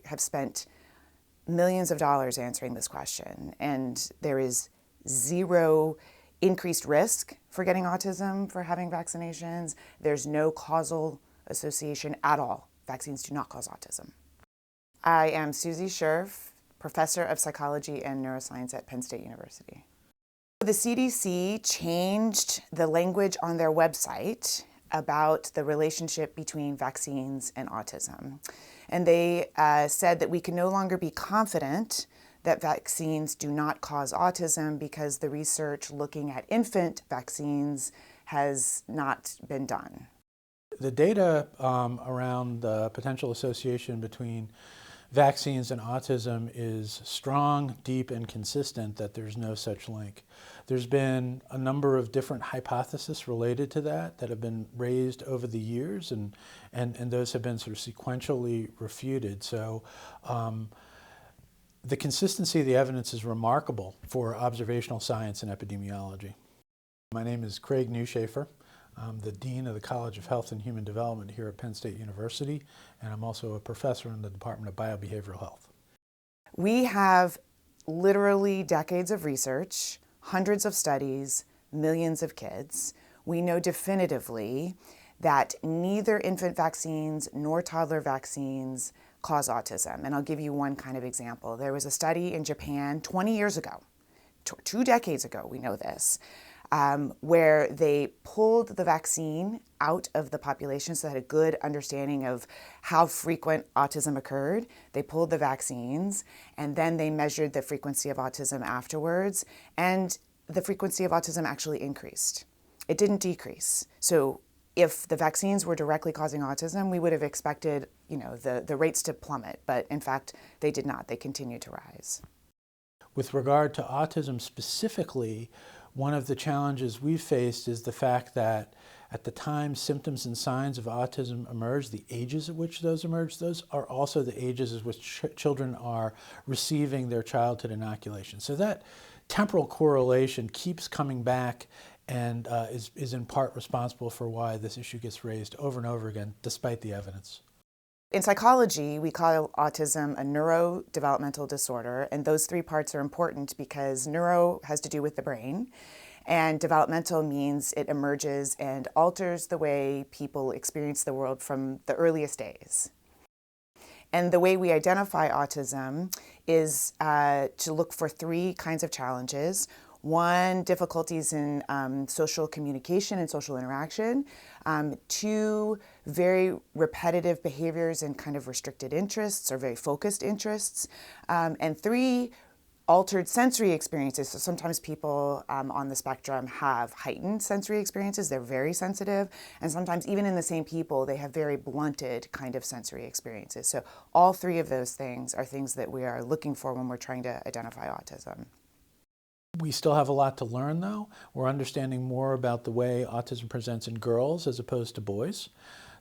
have spent millions of dollars answering this question, and there is zero increased risk for getting autism for having vaccinations. There's no causal association at all. Vaccines do not cause autism. I am Suzy Scherf, professor of psychology and neuroscience at Penn State University. The CDC changed the language on their website about the relationship between vaccines and autism. And they said that we can no longer be confident that vaccines do not cause autism because the research looking at infant vaccines has not been done. The data around the potential association between vaccines and autism is strong, deep, and consistent that there's no such link. There's been a number of different hypotheses related to that have been raised over the years, and those have been sort of sequentially refuted. So the consistency of the evidence is remarkable for observational science and epidemiology. My name is Craig Newschaffer. I'm the Dean of the College of Health and Human Development here at Penn State University, and I'm also a professor in the Department of Biobehavioral Health. We have literally decades of research, hundreds of studies, millions of kids. We know definitively that neither infant vaccines nor toddler vaccines cause autism. And I'll give you one kind of example. There was a study in Japan 20 years ago, 2 decades ago, we know this, where they pulled the vaccine out of the population, so they had a good understanding of how frequent autism occurred. They pulled the vaccines, and then they measured the frequency of autism afterwards, and the frequency of autism actually increased. It didn't decrease. So if the vaccines were directly causing autism, we would have expected, the rates to plummet, but in fact, they did not. They continued to rise. With regard to autism specifically, one of the challenges we've faced is the fact that at the time symptoms and signs of autism emerge, the ages at which those emerge, those are also the ages at which children are receiving their childhood inoculation. So that temporal correlation keeps coming back and is in part responsible for why this issue gets raised over and over again, despite the evidence. In psychology, we call autism a neurodevelopmental disorder, and those 3 parts are important because neuro has to do with the brain, and developmental means it emerges and alters the way people experience the world from the earliest days. And the way we identify autism is to look for 3 kinds of challenges. 1, difficulties in social communication and social interaction. 2, very repetitive behaviors and kind of restricted interests or very focused interests. And 3, altered sensory experiences. So sometimes people on the spectrum have heightened sensory experiences. They're very sensitive. And sometimes even in the same people, they have very blunted kind of sensory experiences. So all 3 of those things are things that we are looking for when we're trying to identify autism. We still have a lot to learn, though. We're understanding more about the way autism presents in girls as opposed to boys.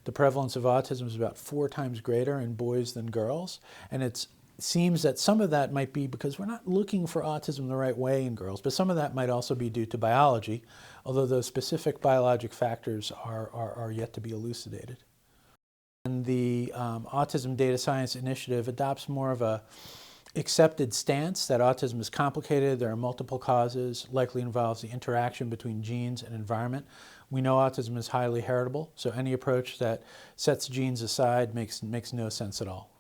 The prevalence of autism is about 4 times greater in boys than girls, and it seems that some of that might be because we're not looking for autism the right way in girls, but some of that might also be due to biology, although those specific biologic factors are yet to be elucidated. And the Autism Data Science Initiative adopts more of a accepted stance that autism is complicated, there are multiple causes, likely involves the interaction between genes and environment. We know autism is highly heritable, so any approach that sets genes aside makes no sense at all.